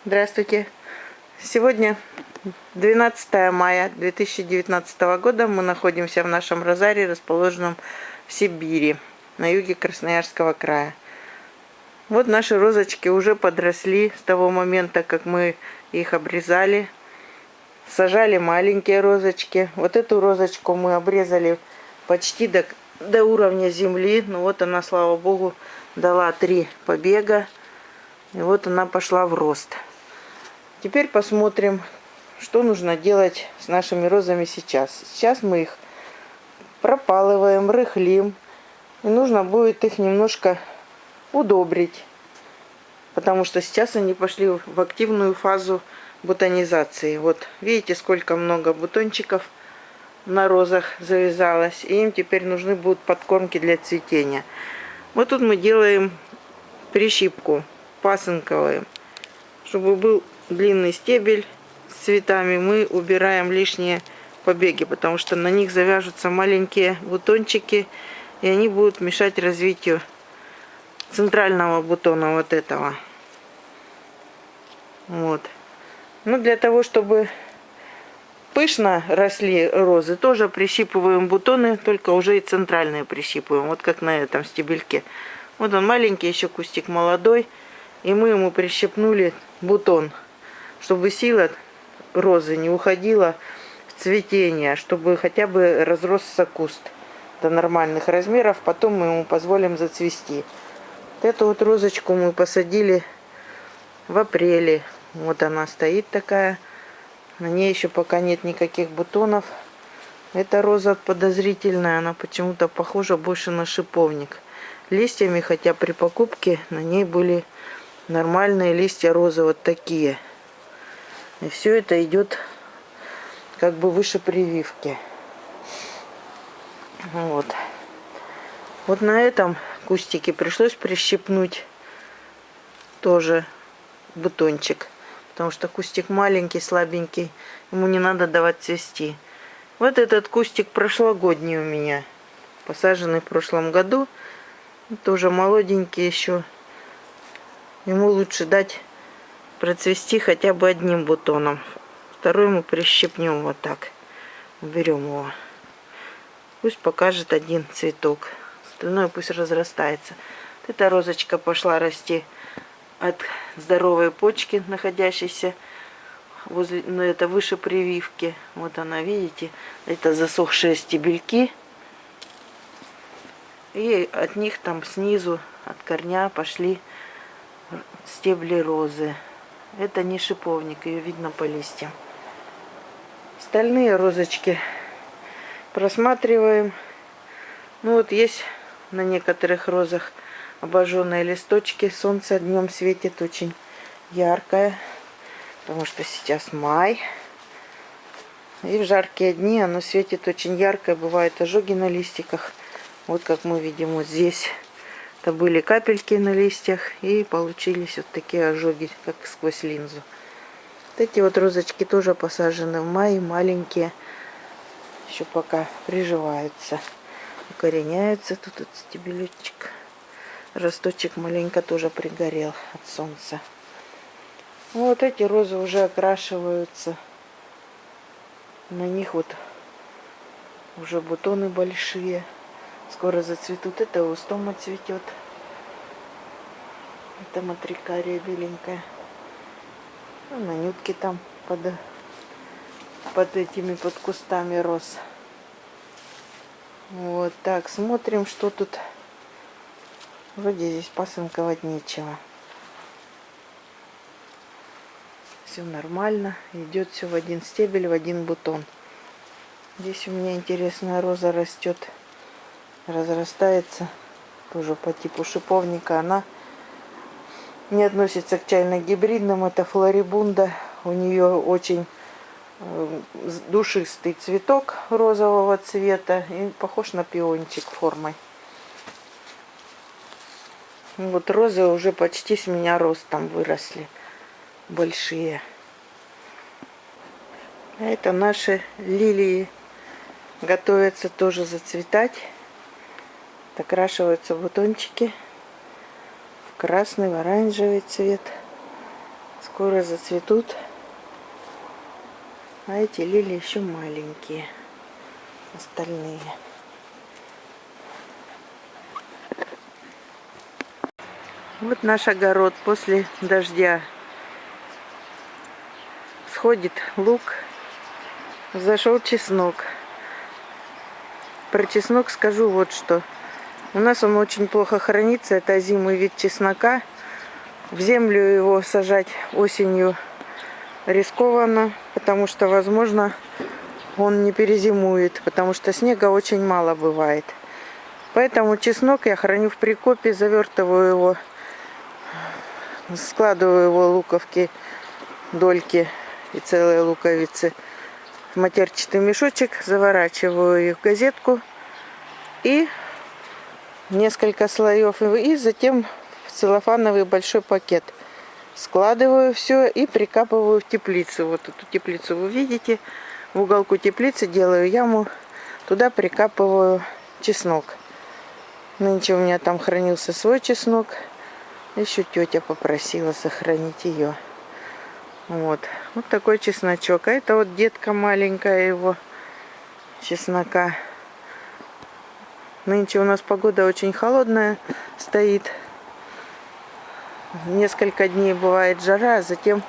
Здравствуйте! Сегодня 12 мая 2019 года. Мы находимся в нашем розарии, расположенном в Сибири, на юге Красноярского края. Вот наши розочки уже подросли с того момента, как мы их обрезали. Сажали маленькие розочки. Вот эту розочку мы обрезали почти до уровня земли. Ну вот она, слава богу, дала 3 побега. И вот она пошла в рост. Теперь посмотрим, что нужно делать с нашими розами сейчас. Сейчас мы их пропалываем, рыхлим. И нужно будет их немножко удобрить. Потому что сейчас они пошли в активную фазу бутонизации. Вот видите, сколько много бутончиков на розах завязалось. И им теперь нужны будут подкормки для цветения. Вот тут мы делаем прищипку, пасынковую. Чтобы был длинный стебель с цветами, мы убираем лишние побеги, потому что на них завяжутся маленькие бутончики, и они будут мешать развитию центрального бутона вот этого. Вот. Ну, для того, чтобы пышно росли розы, тоже прищипываем бутоны, только уже и центральные прищипываем, вот как на этом стебельке. Вот он маленький, еще кустик молодой, и мы ему прищипнули бутон, чтобы сила розы не уходила в цветение, чтобы хотя бы разросся куст до нормальных размеров, потом мы ему позволим зацвести. Вот эту вот розочку мы посадили в апреле. Вот она стоит такая. На ней еще пока нет никаких бутонов. Эта роза подозрительная, она почему-то похожа больше на шиповник. Листьями, хотя при покупке на ней были нормальные листья розы, вот такие. И все это идет как бы выше прививки. Вот. Вот на этом кустике пришлось прищипнуть тоже бутончик. Потому что кустик маленький, слабенький. Ему не надо давать цвести. Вот этот кустик прошлогодний у меня. Посаженный в прошлом году. Тоже молоденький еще. Ему лучше дать процвести хотя бы одним бутоном. Второй мы прищипнем вот так. Уберем его. Пусть покажет один цветок. Остальное пусть разрастается. Вот эта розочка пошла расти от здоровой почки, находящейся возле, ну, это выше прививки. Вот она, видите, это засохшие стебельки. И от них там снизу, от корня пошли стебли розы. Это не шиповник, ее видно по листьям. Остальные розочки просматриваем. Ну вот есть на некоторых розах обожженные листочки. Солнце днем светит очень яркое, потому что сейчас май. И в жаркие дни оно светит очень ярко. Бывают ожоги на листиках. Вот как мы видим вот здесь. Это были капельки на листьях, и получились вот такие ожоги, как сквозь линзу. Вот эти вот розочки тоже посажены в мае, маленькие, еще пока приживаются, укореняются. Тут вот стебелечек, росточек маленько тоже пригорел от солнца. Вот эти розы уже окрашиваются, на них вот уже бутоны большие. Скоро зацветут. Это устома цветет. Это матрикария беленькая. Ну, нанютки там под этими, под кустами роз. Вот так, смотрим, что тут. Вроде здесь пасынковать нечего. Все нормально. Идет все в один стебель, в один бутон. Здесь у меня интересная роза растет. Разрастается тоже по типу шиповника. Она не относится к чайно-гибридным. Это флорибунда. У нее очень душистый цветок розового цвета и похож на пиончик формой. Вот розы уже почти с меня ростом выросли. Большие. А это наши лилии. Готовятся тоже зацветать. Окрашиваются бутончики в красный, в оранжевый цвет. Скоро зацветут. А эти лилии еще маленькие. Остальные. Вот наш огород после дождя. Сходит лук. Зашел чеснок. Про чеснок скажу вот что. У нас он очень плохо хранится. Это озимый вид чеснока. В землю его сажать осенью рискованно, потому что, возможно, он не перезимует, потому что снега очень мало бывает. Поэтому чеснок я храню в прикопе, завертываю его, складываю его луковки, дольки и целые луковицы в матерчатый мешочек, заворачиваю их в газетку и несколько слоев, и затем в целлофановый большой пакет. Складываю все и прикапываю в теплицу. Вот эту теплицу вы видите. В уголку теплицы делаю яму. Туда прикапываю чеснок. Нынче у меня там хранился свой чеснок. Еще тетя попросила сохранить ее. Вот такой чесночок. А это вот детка маленькая его чеснока. Нынче у нас погода очень холодная стоит. Несколько дней бывает жара, а затем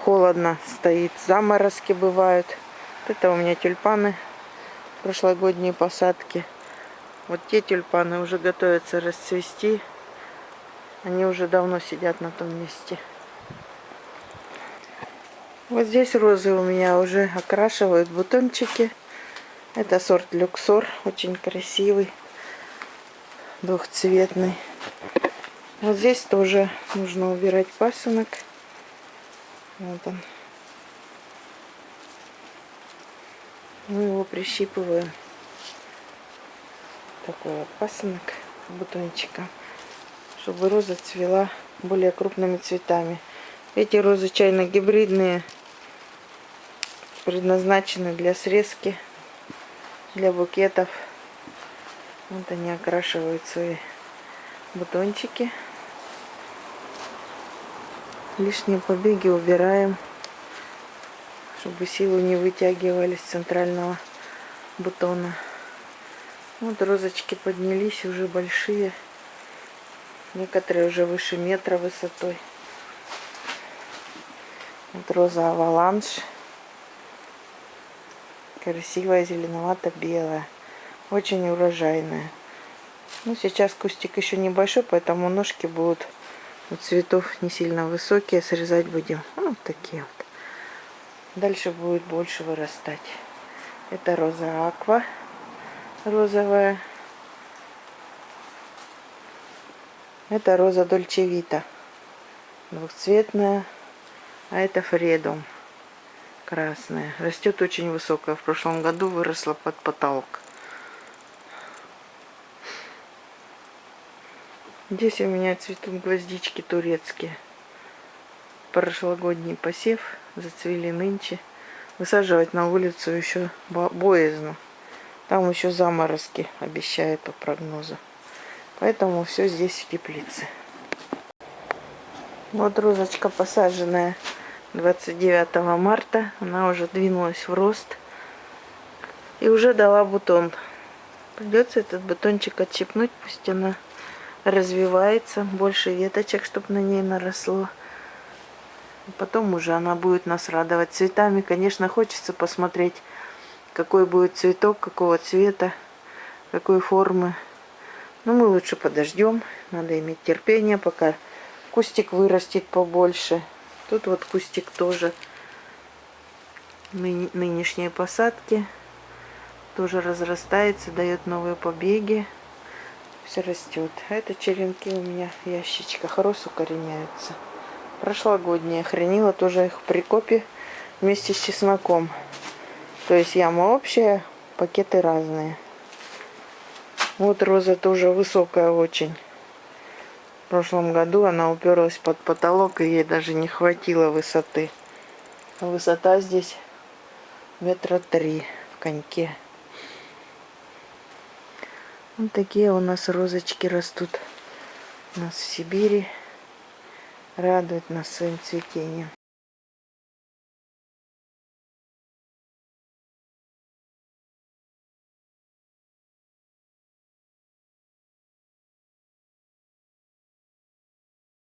холодно стоит. Заморозки бывают. Вот это у меня тюльпаны, прошлогодние посадки. Вот те тюльпаны уже готовятся расцвести. Они уже давно сидят на том месте. Вот здесь розы у меня уже окрашивают бутончики. Это сорт люксор, очень красивый, двухцветный. Вот здесь тоже нужно убирать пасынок. Вот он. Мы его прищипываем. Такой вот пасынок бутончика, чтобы роза цвела более крупными цветами. Эти розы чайно-гибридные, предназначены для срезки, для букетов. Вот они окрашивают свои бутончики. Лишние побеги убираем, чтобы силу не вытягивали с центрального бутона. Вот розочки поднялись, уже большие. Некоторые уже выше метра высотой. Вот роза аваланж. Красивая, зеленовато-белая. Очень урожайная. Ну, сейчас кустик еще небольшой, поэтому ножки будут у цветов не сильно высокие. Срезать будем. Вот такие вот. Дальше будет больше вырастать. Это роза аква. Розовая. Это роза дольче вита. Двухцветная. А это фредум. Красная. Растет очень высокая. В прошлом году выросла под потолок. Здесь у меня цветут гвоздички турецкие. Прошлогодний посев. Зацвели нынче. Высаживать на улицу еще боязно. Там еще заморозки обещают по прогнозу. Поэтому все здесь в теплице. Вот розочка посаженная 29 марта. Она уже двинулась в рост. И уже дала бутон. Придется этот бутончик отщипнуть. Пусть она развивается. Больше веточек, чтобы на ней наросло. Потом уже она будет нас радовать цветами. Конечно, хочется посмотреть, какой будет цветок, какого цвета, какой формы. Но мы лучше подождем. Надо иметь терпение, пока кустик вырастет побольше. Тут вот кустик тоже нынешние посадки. Тоже разрастается, дает новые побеги. Все растет. А это черенки у меня в ящичках роз укореняются. Прошлогодние. Хранила тоже их в прикопе вместе с чесноком. То есть яма общая, пакеты разные. Вот роза тоже высокая очень. В прошлом году она уперлась под потолок, и ей даже не хватило высоты. А высота здесь 3 метра в коньке. Вот такие у нас розочки растут у нас в Сибири. радует нас своим цветением.